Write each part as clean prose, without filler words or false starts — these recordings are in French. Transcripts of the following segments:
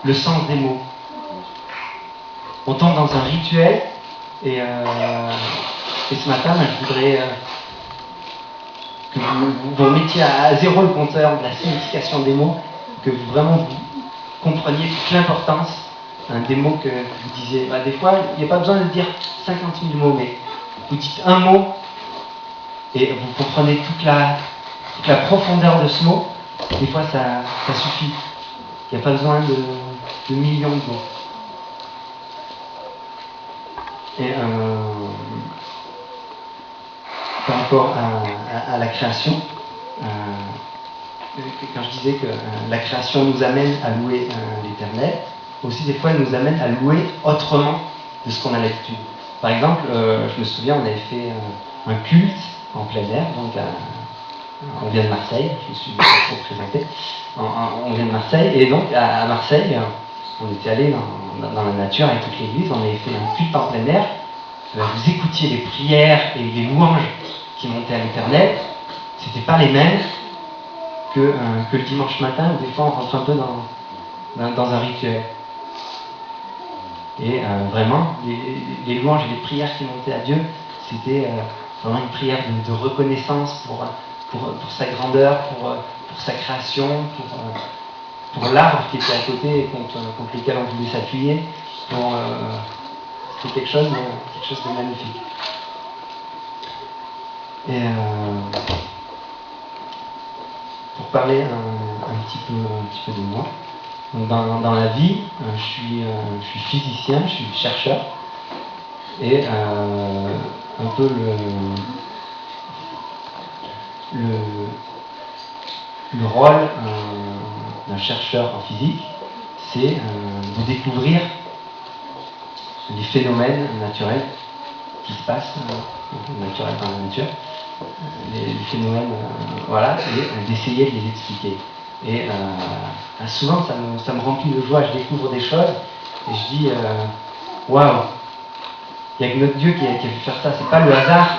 le sens des mots. On tombe dans un rituel et ce matin, je voudrais que vous mettiez à zéro le compteur de la signification des mots, que vous compreniez toute l'importance des mots que vous disiez. Des fois, il n'y a pas besoin de dire 50 000 mots, mais vous dites un mot et vous comprenez toute la profondeur de ce mot. Des fois, ça suffit. Il n'y a pas besoin de millions de mots. Et par rapport à la création, quand je disais que la création nous amène à louer l'Éternel, aussi des fois elle nous amène à louer autrement de ce qu'on a l'habitude. Par exemple, je me souviens, on avait fait un culte en plein air, donc on vient de Marseille, je me suis présenté, on vient de Marseille, et donc à Marseille, on était allé dans la nature avec toute l'église, on avait fait un culte en plein air, vous écoutiez les prières et les louanges qui montaient à l'Éternel, c'était pas les mêmes que le dimanche matin, où des fois on rentre un peu dans un rituel. Et vraiment, les louanges et les prières qui montaient à Dieu, c'était vraiment une prière de reconnaissance pour sa grandeur, pour sa création, pour l'arbre qui était à côté et contre lequel on voulait s'appuyer. C'était quelque chose de magnifique. Et pour parler un petit peu de moi, donc dans la vie, je suis physicien, je suis chercheur, et un peu le rôle d'un chercheur en physique, c'est de découvrir les phénomènes naturels qui se passent, naturels dans la nature, les phénomènes, et d'essayer de les expliquer. Et souvent, ça me remplit de joie, je découvre des choses, et je dis, waouh, il n'y a que notre Dieu qui a pu faire ça, c'est pas le hasard.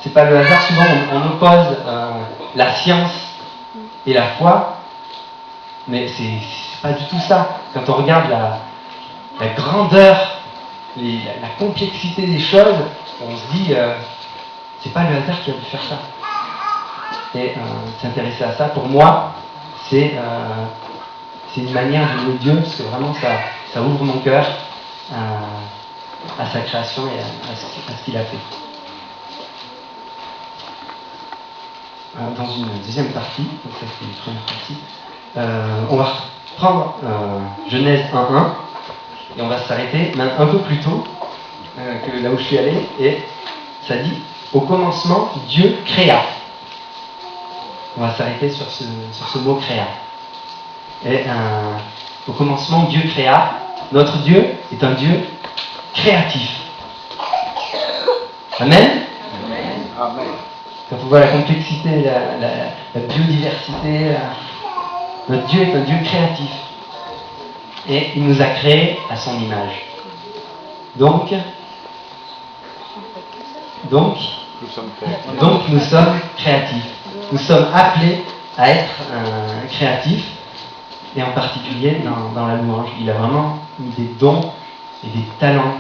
C'est pas le hasard, souvent on oppose la science et la foi, mais c'est pas du tout ça. Quand on regarde la grandeur, la complexité des choses, on se dit, c'est pas le hasard qui a pu faire ça. Et s'intéresser à ça, pour moi, c'est une manière de louer Dieu, parce que vraiment ça ouvre mon cœur à sa création et à ce qu'il a fait. Dans une deuxième partie, donc ça c'est une première partie, on va reprendre Genèse 1.1 et on va s'arrêter un peu plus tôt que là où je suis allé, et ça dit au commencement Dieu créa. On va s'arrêter sur ce mot créa. Et au commencement Dieu créa. Notre Dieu est un Dieu créatif. Amen. Amen. Quand on voit la complexité, la biodiversité, notre Dieu est un Dieu créatif. Et il nous a créés à son image. Donc nous sommes créatifs. Nous sommes appelés à être créatifs, et en particulier dans la louange. Il a vraiment mis des dons et des talents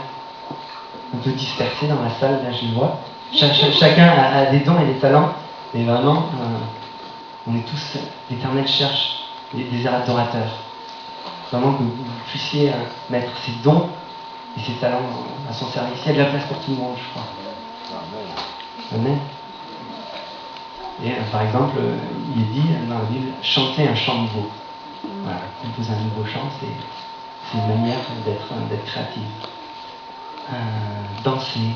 un peu dispersés dans la salle, là je le vois. Chacun a des dons et des talents, et vraiment, on est tous, l'Éternel cherche des adorateurs. Vraiment que vous puissiez mettre ces dons et ces talents à son service. Il y a de la place pour tout le monde, je crois. Amen. Et par exemple, il est dit dans la Bible, chanter un chant nouveau. Voilà, composer un nouveau chant, c'est une manière d'être créative. Danser,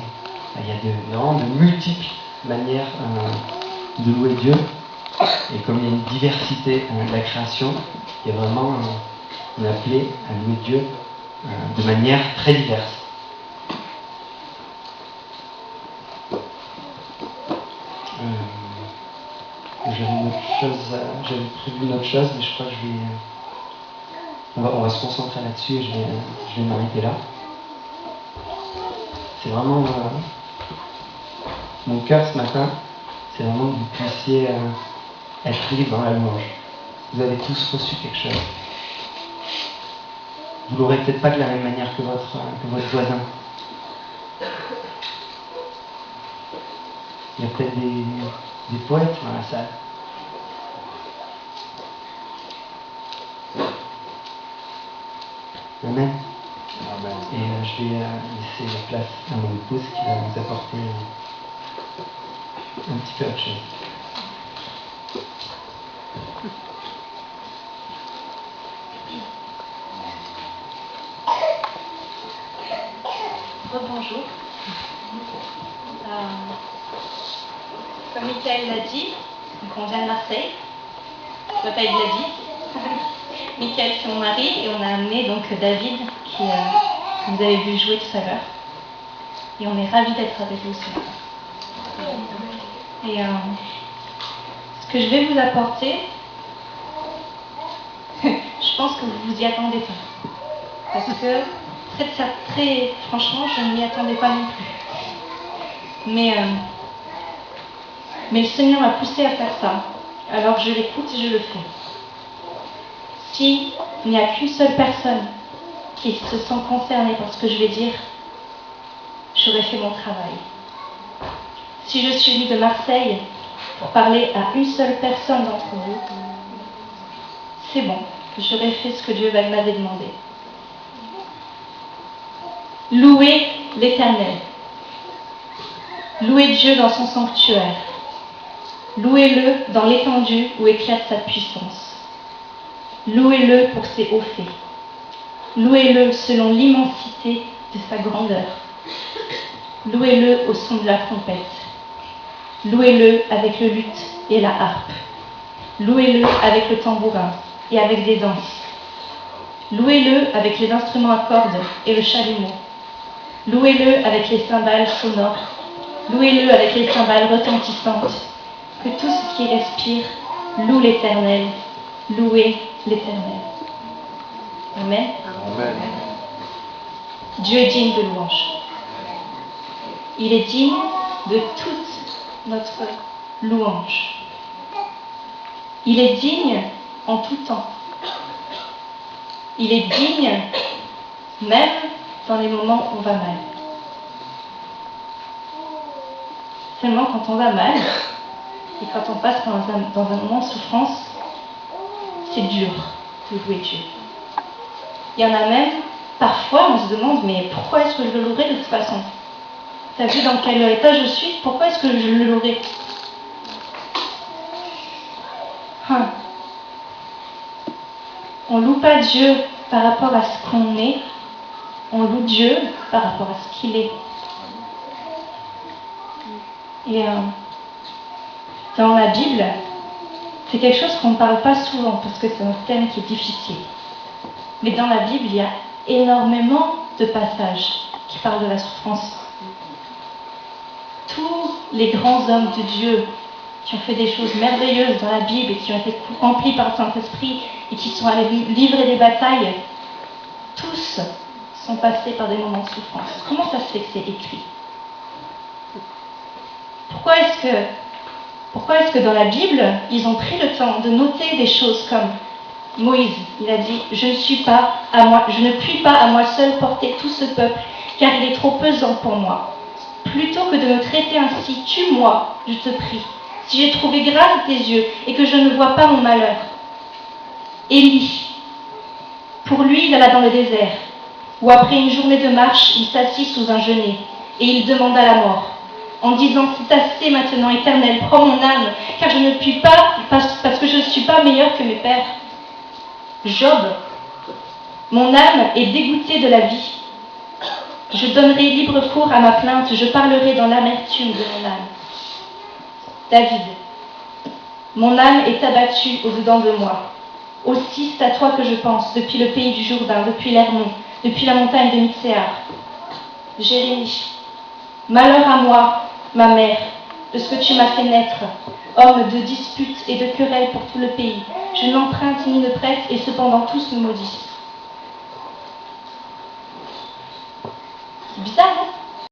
il y a vraiment de multiples manières de louer Dieu. Et comme il y a une diversité de la création, il y a vraiment, on est appelé à louer Dieu de manière très diverse. J'avais prévu une autre chose, mais je crois que on va se concentrer là-dessus et je vais m'arrêter là. C'est vraiment mon cœur ce matin, c'est vraiment que vous puissiez être libre dans la louange. Vous avez tous reçu quelque chose. Vous l'aurez peut-être pas de la même manière que votre voisin. Il y a peut-être des poètes dans la salle. Amen. Amen. Et je vais laisser la place à mon épouse qui va nous apporter un petit peu autre chose. Bonjour. Comme Michael l'a dit, donc on vient de Marseille. Je ne peux pas être David. Michael, c'est mon mari, et on a amené donc David, que vous avez vu jouer tout à l'heure. Et on est ravis d'être avec vous ce matin. Et ce que je vais vous apporter, je pense que vous vous y attendez pas. Parce que très franchement, je ne m'y attendais pas non plus. Mais le Seigneur m'a poussé à faire ça. Alors je l'écoute et je le fais. S'il n'y a qu'une seule personne qui se sent concernée par ce que je vais dire, j'aurais fait mon travail. Si je suis venue de Marseille pour parler à une seule personne d'entre vous, c'est bon, j'aurais fait ce que Dieu m'avait demandé. Louez l'Éternel. Louez Dieu dans son sanctuaire. Louez-le dans l'étendue où éclate sa puissance. Louez-le pour ses hauts faits. Louez-le selon l'immensité de sa grandeur. Louez-le au son de la trompette. Louez-le avec le luth et la harpe. Louez-le avec le tambourin et avec des danses. Louez-le avec les instruments à cordes et le chalumeau. Louez-le avec les cymbales sonores. Louez-le avec les cymbales retentissantes. Que tout ce qui respire loue l'Éternel. Louez l'Éternel. Amen. Amen. Dieu est digne de louange. Il est digne de toute notre louange. Il est digne en tout temps. Il est digne même dans les moments où on va mal. Seulement quand on va mal, et quand on passe dans un moment de souffrance, c'est dur de louer Dieu. Il y en a même, parfois on se demande, mais pourquoi est-ce que je le louerai de toute façon? T'as vu dans quel état je suis? Pourquoi est-ce que je le louerai? On loue pas Dieu par rapport à ce qu'on est, on loue Dieu par rapport à ce qu'il est. Et dans la Bible, c'est quelque chose qu'on ne parle pas souvent parce que c'est un thème qui est difficile. Mais dans la Bible, il y a énormément de passages qui parlent de la souffrance. Tous les grands hommes de Dieu qui ont fait des choses merveilleuses dans la Bible et qui ont été remplis par le Saint-Esprit et qui sont allés livrer des batailles, tous sont passés par des moments de souffrance. Comment ça se fait que c'est écrit? Pourquoi est-ce que dans la Bible, ils ont pris le temps de noter des choses comme Moïse, il a dit, je ne puis pas à moi seul porter tout ce peuple, car il est trop pesant pour moi. Plutôt que de me traiter ainsi, tue-moi, je te prie, si j'ai trouvé grâce à tes yeux et que je ne vois pas mon malheur. Élie, pour lui, il alla dans le désert, où après une journée de marche, il s'assit sous un genêt, et il demanda la mort, en disant, c'est assez maintenant, Éternel, prends mon âme, car je ne puis pas, parce que je ne suis pas meilleur que mes pères. Job, mon âme est dégoûtée de la vie. Je donnerai libre cours à ma plainte, je parlerai dans l'amertume de mon âme. David, mon âme est abattue au-dedans de moi. Aussi c'est à toi que je pense, depuis le pays du Jourdain, depuis l'Hermon, depuis la montagne de Mitsehar. Jérémie, malheur à moi, ma mère, de ce que tu m'as fait naître, homme de disputes et de querelles pour tout le pays. Je n'emprunte ni ne prête, et cependant tous me maudissent. C'est bizarre, non?